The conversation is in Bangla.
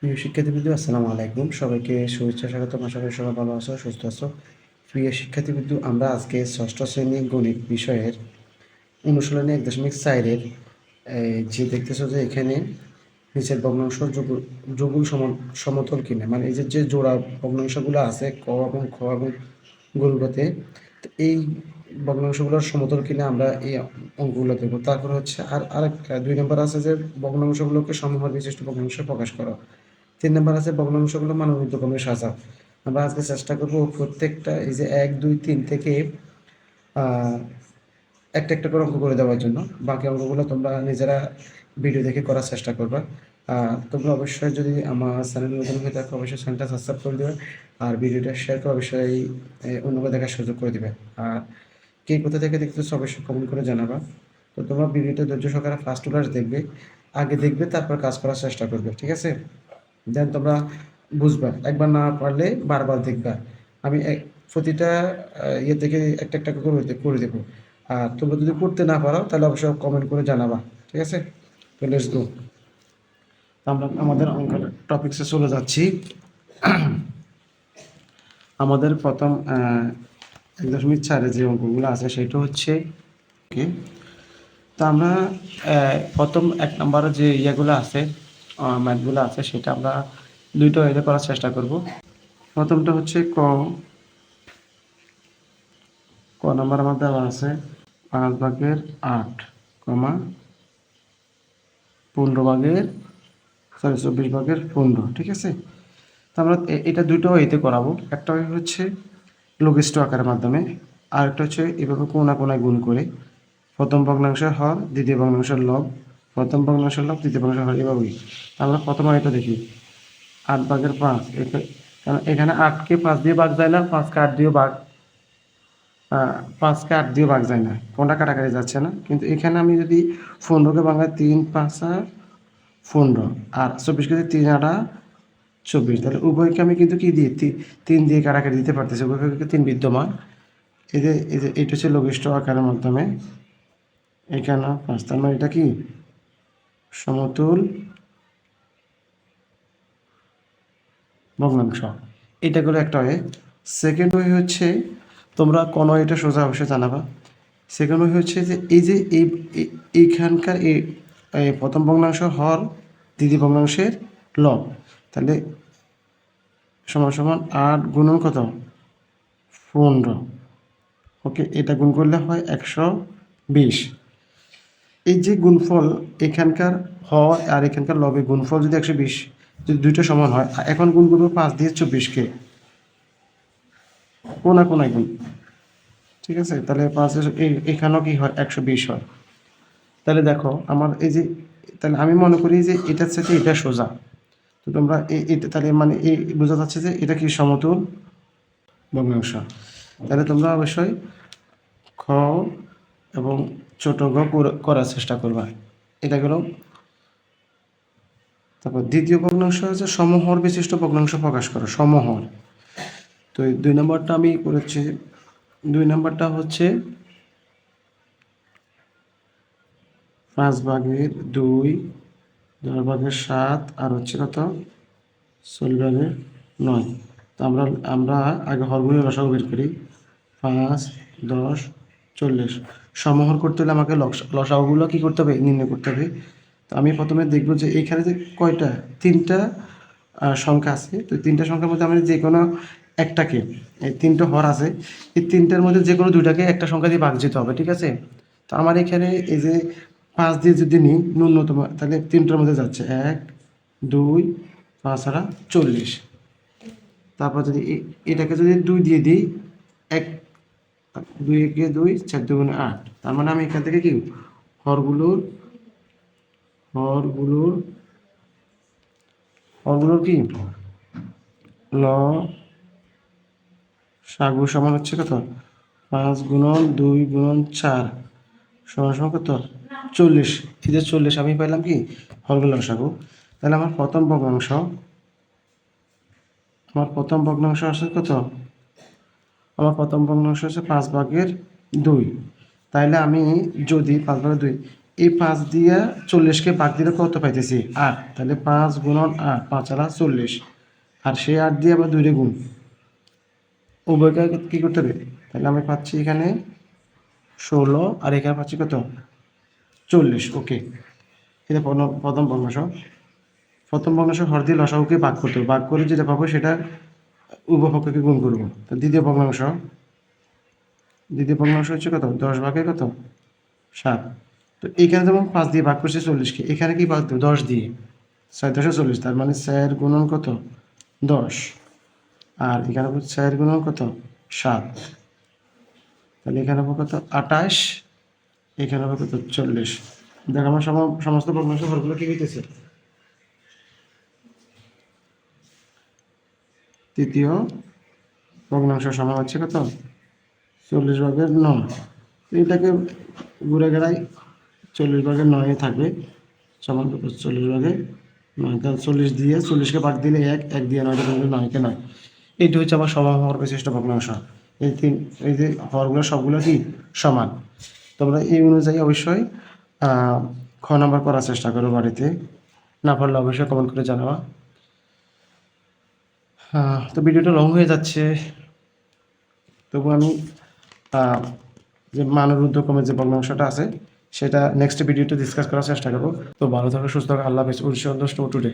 প্রিয় শিক্ষার্থীবৃন্দু, আসসালামু আলাইকুম। সবাইকে শুভেচ্ছা, স্বাগতম। আশা করি সবাই ভালো আছো, সুস্থ আছো। প্রিয় শিক্ষার্থীবৃন্দু, আমরা আজকে ষষ্ঠ শ্রেণী গণিত বিষয়ের অনুশীলনী 1.4-এর যে দেখতেছো যে এখানে নিচের ভগ্নাংশ যুগল সমতল কিনা, মানে এই যে জোড়া ভগ্নাংশগুলো আছে ক এবং খ এবং গরুটাতে, তো এই ভগ্নাংশগুলোর সমতল কিনা আমরা এই অঙ্কগুলো দেবো। তারপর হচ্ছে আরেকটা 2 নম্বর আছে যে ভগ্নাংশগুলোকে সমহর বিশিষ্ট ভগ্নাংশে প্রকাশ করা। 3 নাম্বার আছে ভগ্নাংশগুলো মানবন্ধক্রমে সাজাও। আমরা আজকে চেষ্টা করব প্রত্যেকটা এই যে 1, 2, 3 থেকে একটা একটা করে অঙ্ক করে দেওয়ার জন্য। বাকি অঙ্কগুলো তোমরা নিজেরা ভিডিও দেখে করার চেষ্টা করবা। তোমরা অবশ্যই যদি আমার চ্যানেল নতুন হয়ে থাকো অবশ্যই চ্যানেলটা সাবস্ক্রাইব করে দেবে, আর ভিডিওটা শেয়ার করে অবশ্যই অন্যকে দেখার সুযোগ করে দিবে। আর কে কোথা থেকে দেখতেছো অবশ্যই কমেন্ট করে জানাবা। তো তোমরা ভিডিওটা ধৈর্য সহকারে ফার্স্ট ক্লাস দেখবে, আগে দেখবে তারপর কাজ করার চেষ্টা করবে, ঠিক আছে? দেন তোমরা বুঝবা, একবার না পারলে বারবার দেখবা। আমি প্রতিটা ইয়ে থেকে একটা একটা করে দেবো। আর তোমরা যদি করতে না পারো তাহলে অবশ্যই কমেন্ট করে জানাবা, ঠিক আছে? তো লেটস গো। আমরা আমাদের অঙ্কের টপিকসে চলে যাচ্ছি। আমাদের প্রথম 1.4-এ যে অঙ্কগুলো আছে সেটা হচ্ছে ওকে। তো আমরা প্রথম 1 নম্বরে যে ইয়েগুলো আছে, ম্যাথগুলো আছে, সেটা আমরা দুইটা ওয়েতে করার চেষ্টা করব। প্রথমটা হচ্ছে ক নাম্বার আমার দেওয়া আছে 5/8, 24/15, ঠিক আছে? তো আমরা এটা দুটো ওয়েতে করাবো। একটা ওয়ে হচ্ছে লঘিষ্ঠ আকারের মাধ্যমে, আর একটা হচ্ছে এভাবে কোণা কোণায় গুণ করে প্রথম ভগ্নাংশের হর দ্বিতীয় ভগ্নাংশের লব, প্রথম ভগ্নাংশের লব দ্বিতীয় ভগ্নাংশের হর, এভাবেই। আমরা প্রথম এটা দেখি 8/5। কারণ এখানে 8কে 5 দিয়ে ভাগ যায় না, 5কে 8 দিয়ে ভাগ 5কে 8 দিয়ে ভাগ যায় না, কোনটা কাটাকাটি যাচ্ছে না। কিন্তু এখানে আমি যদি 15কে ভাঙাই 3×5 = 15, আর 24কে 3×8 = 24, তাহলে উভয়কে আমি কিন্তু কি দিয়ে 3 দিয়ে কাটাকাটি দিতে পারতেছি, উভয়কে 3 বিদ্যমান। এই যে এটা হচ্ছে লঘিষ্ঠ আকারের মাধ্যমে, এখানে 5, তার মানে এটা কি সমতুল ভগ্নাংশ। এটা হলো একটা ওয়ে। সেকেন্ড ওয়ে হচ্ছে, তোমরা কোন এটা সোজা অবশ্যই জানাবা। সেকেন্ড ওয়ে হচ্ছে যে এই যে এইখানকার এই প্রথম ভগ্নাংশ হর দ্বিতীয় ভগ্নাংশের লব, তাহলে সমান সমান 8 গুণন কত 15। ওকে, এটা গুণ করলে হয় 120। এই যে গুণফল এখানকার হর আর এখানকার লবের গুণফল যদি 120, যদি দুইটা সমান হয়, এখন গুণ করবো 5 দিয়ে 24কে, কোনা কোনায় গুণ, ঠিক আছে? তাহলে 5 এখানেও কি হয় 120 হয়। তাহলে দেখো আমার এই যে, তাহলে আমি মনে করি যে এটার সাথে এটা সোজা। তো তোমরা এটা তাহলে মানে এই বোঝা যাচ্ছে যে এটা কি সমতুল ভগ্নাংশ। তাহলে তোমরা অবশ্যই খ এবং ছোট গ করার চেষ্টা করবা। এটা গেল। তারপর দ্বিতীয় ভগ্নাংশ হচ্ছে সমহর বিশিষ্ট ভগ্নাংশ প্রকাশ করো, সমহর। তো এই 2 নম্বরটা আমি করেছি। 2 নম্বরটা হচ্ছে 5/2, 10/7, আর হচ্ছে কত 16/9। তো আমরা আগে হরগুলোর লসাগু বের করি। 5, 10, 40 সমহর করতে হলে আমাকে লসাগুগুলো কি করতে হবে, নির্ণয় করতে হবে। তো আমি প্রথমে দেখব যে এখানে যে কয়টা 3টা সংখ্যা আছে। তো 3টা সংখ্যার মধ্যে আমি যে কোনো একটাকে, এই 3টা হর আছে, এই 3টার মধ্যে যে কোনো 2টাকে একটা সংখ্যা দিয়ে ভাগ যেতে হবে, ঠিক আছে? তো আমার এখানে এই যে 5 দিয়ে যদি নিই ন্যূনতম, তাহলে 3টার মধ্যে যাচ্ছে 1, 2, 5 আর 40। তারপর যদি এটাকে যদি 2 দিয়ে দিই, 1, 2 একে 2, 4 2 8। তার মানে আমি এখান থেকে কি হরগুলোর হরগুলোর হরগুলোর কি সাগু সমান হচ্ছে কত 5 গুণন 2 গুণন 4 সমান সমান কত 40। এই যে 40 আমি পাইলাম কি হরগুলোর লসাগু। তাহলে আমার প্রথম ভগ্নাংশ আসছে কত, আমার প্রথম ভগ্নাংশ হচ্ছে 5/2। তাইলে আমি যদি 5/2 এই 5 দিয়া 40কে ভাগ দিলে কত পাইতেছি 8, তাহলে 5 গুণন 8, 5 আর 40, আর সেই 8 দিয়ে আবার 2 রে গুণ, উভয়কে কি করতে হবে, তাহলে আমি পাচ্ছি এখানে 16 আর এখানে পাচ্ছি কত 40। ওকে, এটা প্রথম ভগ্নাংশ। প্রথম ভগ্নাংশ হর দিয়ে লসাগুকে ভাগ করতে হবে, ভাগ করে যেটা পাবো সেটা উভয়পক্ষকে গুণ করবো। তো দ্বিতীয় ভগ্নাংশ হচ্ছে কত 10 ভাগে কত 7। তো এখানে যেমন 5 দিয়ে ভাগ করছে 40কে, এখানে কি ভাগ দেবো 10 দিয়ে, 6 10 40, তার মানে 4 গুণন কত 10, আর এখানে 4 গুণন কত 7, তাহলে এখানে হবে কত 28, এখানে হবে কত 40। দেখ আমার সমস্ত ভগ্নাংশ হরগুলো কি হইতেছে, তৃতীয় ভগ্নাংশ সমান হচ্ছে কত 40 ভাগের 9। এটাকে ঘুরে গেড়াই 40 ভাগের 9 থাকবে, সমান কত 40 ভাগের 9, তাহলে 40 দিয়ে 40কে ভাগ দিলে 1, 1 দিয়ে 9 দিলে 9কে 9। এইটা হচ্ছে আমার সমহর বিশিষ্ট ভগ্নাংশ। এই যে হরগুলো সবগুলো কি সমান। তোমরা এই অনুযায়ী অবশ্যই খ নাম্বার করার চেষ্টা করো বাড়িতে, না পারলে অবশ্যই কমেন্ট করে জানাবা। তো ভিডিওটা লং হয়ে যাচ্ছে, তবু আমি যে মানের ঊর্ধ্বক্রমের যে ভগ্নাংশটা আছে সেটা নেক্সট ভিডিওতে ডিসকাস করার চেষ্টা করবো। তো ভালো থাকো, সুস্থ থাকো, আল্লাহ হাফেজ। Wish you today.